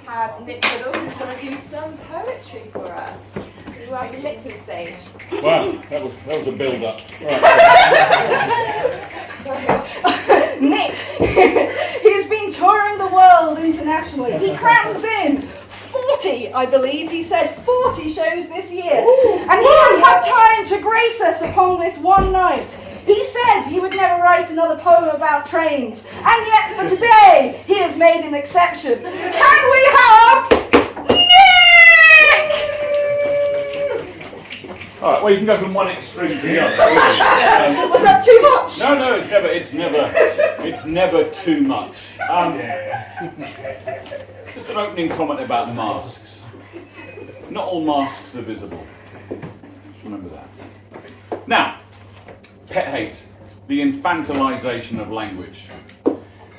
have Nick Biddle, who's going to do some poetry for us. You have the Nick to the stage. Wow, that was a build-up. Right. Nick, he's been touring the world internationally. He crams in 40, I believe, he said 40 shows this year. And he has had time to grace us upon this one night. He said he would never write another poem about trains. And yet for today, he has made an exception. Can we have Nick? All right, well, you can go from one extreme to the other. Was that too much? No, it's never too much. Just an opening comment about masks. Not all masks are visible. Just remember that. Now, pet hate, the infantilization of language.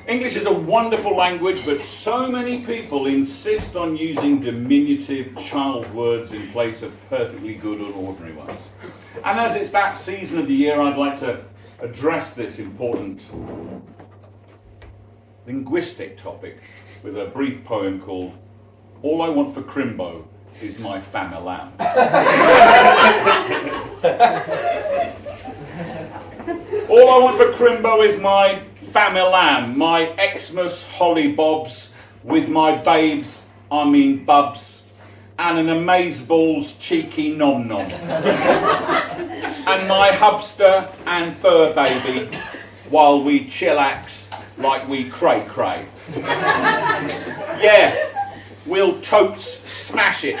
English is a wonderful language, but so many people insist on using diminutive child words in place of perfectly good and ordinary ones. And as it's that season of the year, I'd like to address this important linguistic topic with a brief poem called All I Want for Crimbo is My Fam-a-Lamb. All I want for Crimbo is my fam-a-lamb, my Xmas holly bobs with my babes, I mean bubs, and an amazeballs cheeky nom-nom. And my hubster and fur baby while we chillax like we cray-cray. Yeah, we'll totes smash it.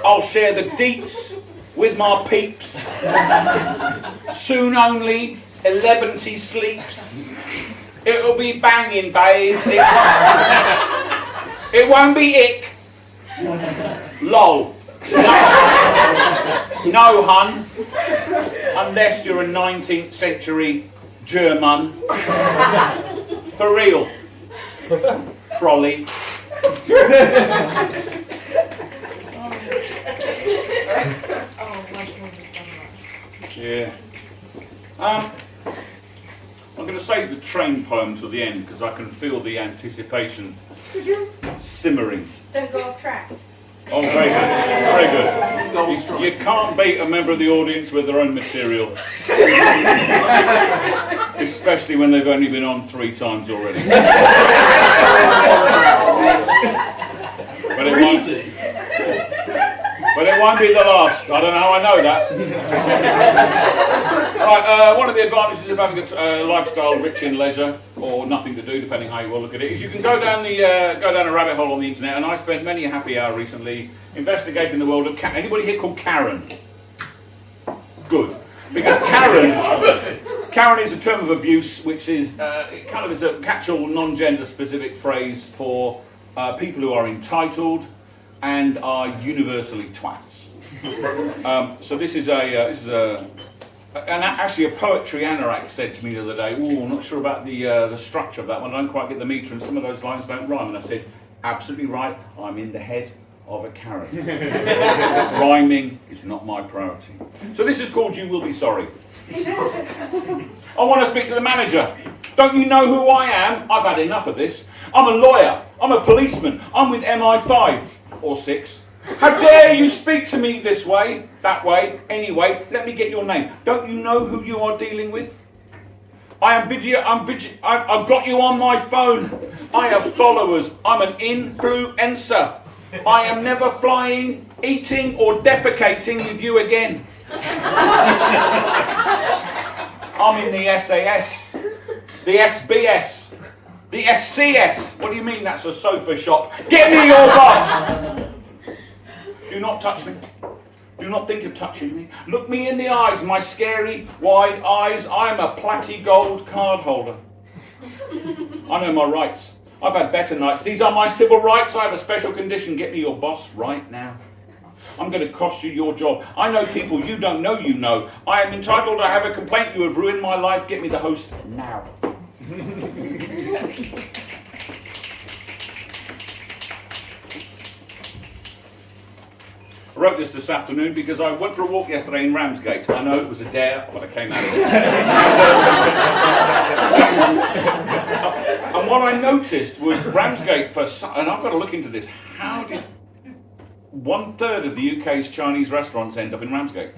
I'll share the deets with my peeps. Soon only 11 sleeps. It'll be banging, babes. It won't be ick. Lol. No, hun. Unless you're a 19th century German. For real. Trolley. Yeah. I'm going to save the train poem till the end because I can feel the anticipation simmering. Don't go off track. Oh, very good. Very good. You can't beat a member of the audience with their own material. Especially when they've only been on 3 times already. But it won't be the last. I don't know how I know that. Right, one of the advantages of having a lifestyle rich in leisure, or nothing to do, depending how you will look at it, is you can go down a rabbit hole on the internet. And I spent many a happy hour recently investigating the world of Karen. Anybody here called Karen? Good, because Karen is a term of abuse, which is it kind of is a catch-all, non-gender specific phrase for people who are entitled and are universally twats. So this is actually a poetry anorak said to me the other day, "Oh, I'm not sure about the structure of that one. I don't quite get the metre, and some of those lines don't rhyme." And I said, "Absolutely right. I'm in the head of a Karen. Rhyming is not my priority." So this is called "You Will Be Sorry." I want to speak to the manager. Don't you know who I am? I've had enough of this. I'm a lawyer. I'm a policeman. I'm with MI5 or 6. How dare you speak to me this way, that way, anyway? Let me get your name. Don't you know who you are dealing with? I've got you on my phone. I have followers. I'm an influencer. I am never flying, eating or defecating with you again. I'm in the SAS, the SBS, the SCS. What do you mean that's a sofa shop? Get me your boss. Do not touch me. Do not think of touching me. Look me in the eyes, my scary, wide eyes. I am a platy gold card holder. I know my rights. I've had better nights. These are my civil rights. I have a special condition. Get me your boss right now. I'm going to cost you your job. I know people you don't know you know. I am entitled to have a complaint. You have ruined my life. Get me the host now. I wrote this afternoon because I went for a walk yesterday in Ramsgate. I know it was a dare, but I came out of it. And what I noticed was Ramsgate and I've got to look into this. How did 1/3 of the UK's Chinese restaurants end up in Ramsgate?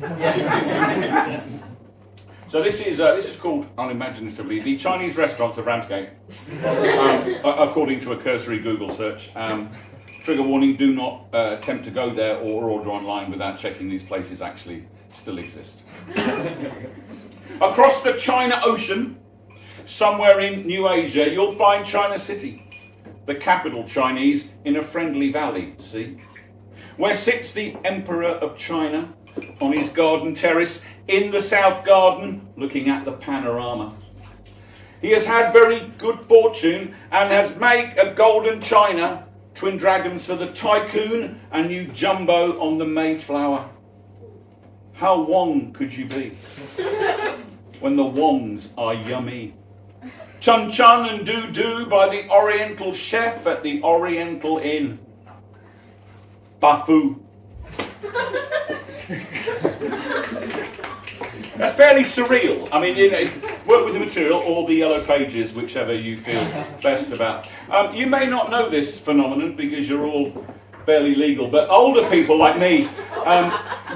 So this is called, unimaginatively, the Chinese restaurants of Ramsgate, according to a cursory Google search. Trigger warning: do not attempt to go there or order online without checking these places actually still exist. Across the China Ocean, somewhere in New Asia, you'll find China City, the capital Chinese in a friendly valley, see? Where sits the Emperor of China on his garden terrace in the South Garden, looking at the panorama. He has had very good fortune and has made a golden china, twin dragons for the Tycoon, and new jumbo on the Mayflower. How Wong could you be when the Wongs are yummy? Chun Chun and Doo Doo by the Oriental chef at the Oriental Inn. Bafu. That's fairly surreal. I mean, work with the material or the yellow pages, whichever you feel best about. You may not know this phenomenon because you're all barely legal, but older people like me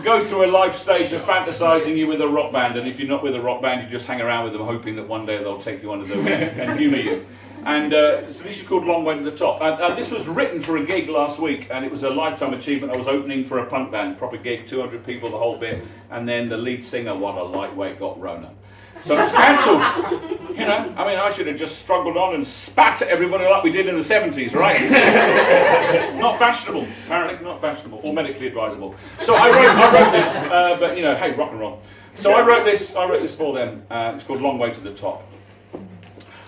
go through a life stage of fantasising you with a rock band, and if you're not with a rock band, you just hang around with them hoping that one day they'll take you under their wing and humour you. And so this is called Long Way to the Top. This was written for a gig last week, and it was a lifetime achievement. I was opening for a punk band, proper gig, 200 people, the whole bit, and then the lead singer, what a lightweight, got Rona. So it was cancelled. You know, I mean, I should have just struggled on and spat at everybody like we did in the 70s, right? Not fashionable, apparently, not fashionable, or medically advisable. So I wrote this, but you know, hey, rock and roll. So I wrote this for them. It's called Long Way to the Top.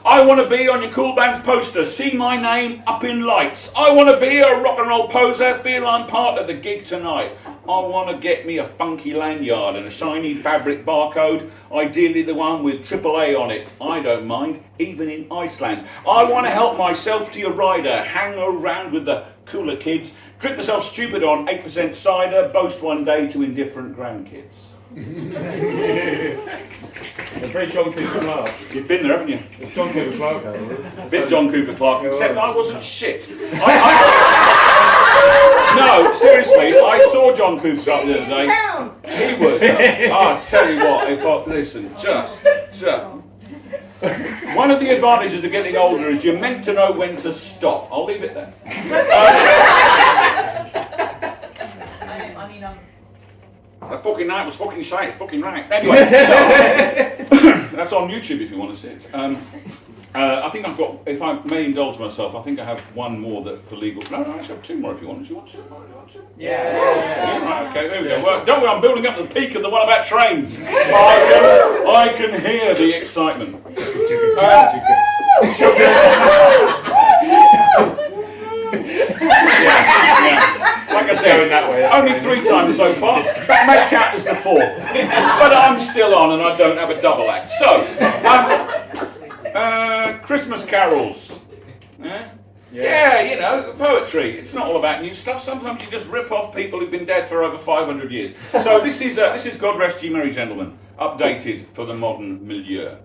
I want to be on your cool band's poster, see my name up in lights. I want to be a rock and roll poser, feel I'm part of the gig tonight. I want to get me a funky lanyard and a shiny fabric barcode, ideally the one with AAA on it. I don't mind, even in Iceland. I want to help myself to your rider, hang around with the cooler kids, drink myself stupid on 8% cider, boast one day to indifferent grandkids. A very John Cooper Clarke. You've been there, haven't you? It's John Cooper Clarke. Bit John Cooper Clarke, except I wasn't shit. No, seriously, I saw John Cooper Clarke the other day. He was. I'll tell you what, listen, just. One of the advantages of getting older is you're meant to know when to stop. I'll leave it there. That fucking night was fucking shite, it's fucking right. Anyway, so, that's on YouTube if you want to see it. I think I've got, if I may indulge myself, I think I have one more that for legal. No, I actually have two more if you want. Do you want two more? Yeah, right, okay, there we go. Well, don't worry, I'm building up to the peak of the one about trains. I can hear the excitement. Like I said, only 3 times so far. That may count as the 4th. But I'm still on and I don't have a double act. So, Christmas carols. Yeah, you know, poetry. It's not all about new stuff. Sometimes you just rip off people who've been dead for over 500 years. So this is God Rest Ye Merry Gentlemen, updated for the modern milieu.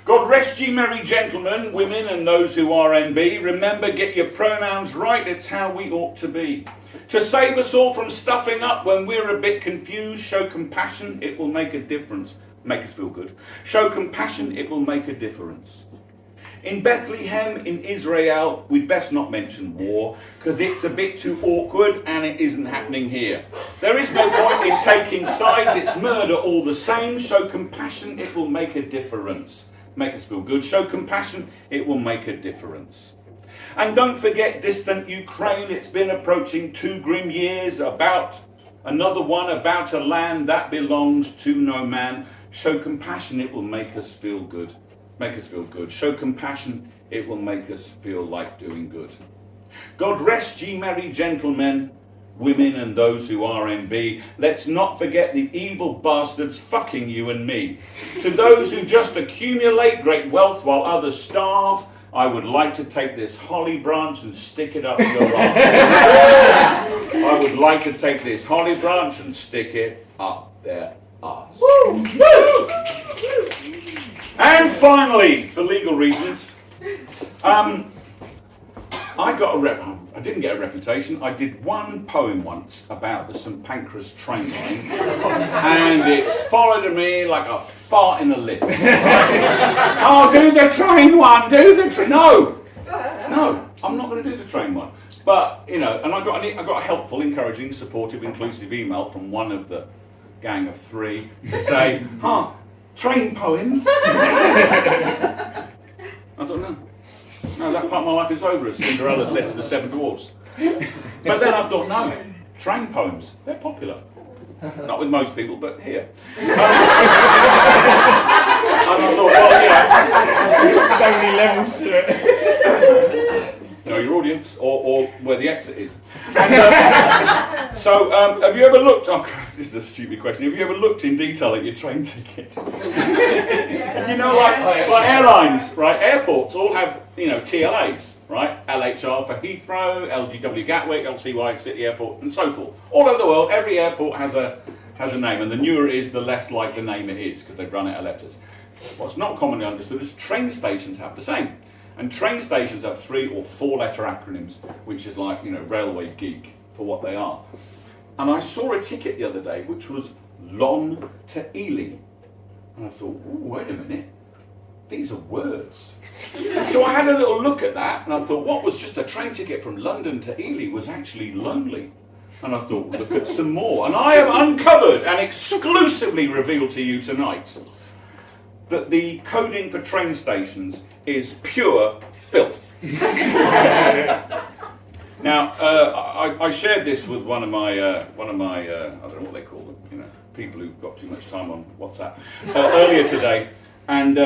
God rest ye merry gentlemen, women and those who are NB. Remember, get your pronouns right, it's how we ought to be. To save us all from stuffing up when we're a bit confused, show compassion, it will make a difference. Make us feel good. Show compassion, it will make a difference. In Bethlehem, in Israel, we'd best not mention war, because it's a bit too awkward and it isn't happening here. There is no point in taking sides, it's murder all the same. Show compassion, it will make a difference. Make us feel good. Show compassion, it will make a difference. And don't forget distant Ukraine, it's been approaching 2 grim years, about another one, about a land that belongs to no man. Show compassion, it will make us feel good. Make us feel good. Show compassion, it will make us feel like doing good. God rest ye merry gentlemen, women and those who are NB. Let's not forget the evil bastards fucking you and me. To those who just accumulate great wealth while others starve, I would like to take this holly branch and stick it up your arse. I would like to take this holly branch and stick it up their arse. And finally, for legal reasons, I didn't get a reputation. I did one poem once about the St Pancras train line, and it's followed me like a fart in a lift. Oh, do the train one, do the train. No, I'm not going to do the train one. But you know, and I got a helpful, encouraging, supportive, inclusive email from one of the gang of 3 to say, train poems. I don't know. No, that part of my life is over, as Cinderella said to the 7 dwarfs. But then I thought, no, train poems, they're popular. Not with most people, but here. And I thought, well, yeah. So many levels to it. You know, your audience, or where the exit is. And, so, have you ever looked, this is a stupid question, have you ever looked in detail at your train ticket? You know, like airlines, right, airports all have, you know, TLAs, right? LHR for Heathrow, LGW Gatwick, LCY City Airport, and so forth. All over the world, every airport has a name, and the newer it is, the less like the name it is, because they've run out of letters. What's not commonly understood is train stations have the same. And train stations have 3 or 4 letter acronyms, which is like, you know, railway geek for what they are. And I saw a ticket the other day, which was Lon to Ely. And I thought, wait a minute, these are words. And so I had a little look at that, and I thought, what was just a train ticket from London to Ely was actually lonely. And I thought, look at some more. And I have uncovered and exclusively revealed to you tonight that the coding for train stations is pure filth. Now, I shared this with one of my I don't know what they call them, you know, people who've got too much time on WhatsApp, earlier today, and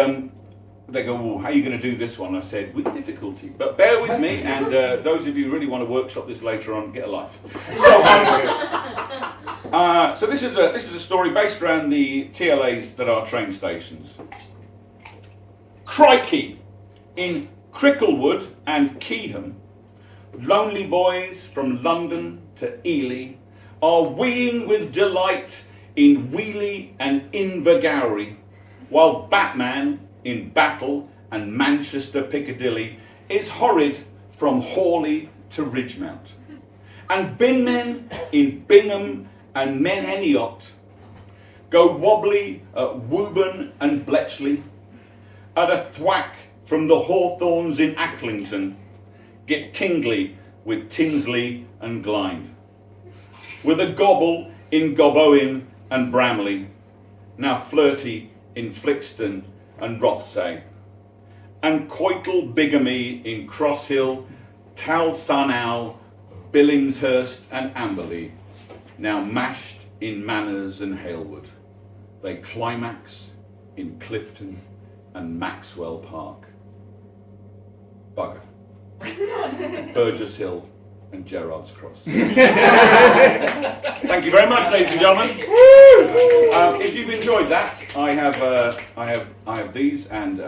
they go, well, how are you going to do this one? I said, with difficulty, but bear with me, and those of you who really want to workshop this later on, get a life. So this is a story based around the TLAs that are train stations. Crikey, in Cricklewood and Keyham, lonely boys from London to Ely are weeing with delight in Wheelie and Invergowrie, while Batman in Battle and Manchester Piccadilly is horrid from Hawley to Ridgemount. And binmen in Bingham and Menheniot go wobbly at Woburn and Bletchley, at a thwack from the Hawthorns in Acklington, get tingly with Tinsley and Glynde, with a gobble in Gobowen and Bramley, now flirty in Flixton and Rothsay, and coital bigamy in Crosshill, Talsonow, Billingshurst and Amberley, now mashed in Manners and Halewood. They climax in Clifton and Maxwell Park. Bugger. Burgess Hill and Gerrard's Cross. Thank you very much, ladies and gentlemen. If you've enjoyed that, I have these and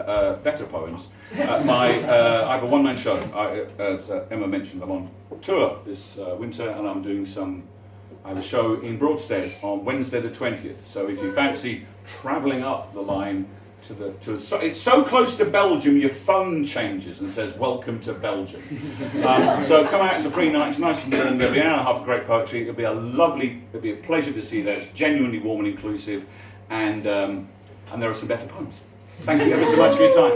better poems. I have a one-man show. As Emma mentioned, I'm on tour this winter, and I'm doing I have a show in Broadstairs on Wednesday the 20th. So if you fancy travelling up the line it's so close to Belgium, your phone changes and says, welcome to Belgium. So come out, it's a free night, it's nice and warm, there'll be an hour and a half of great poetry, it'll be a pleasure to see that, it's genuinely warm and inclusive, and there are some better poems. Thank you ever so much for your time.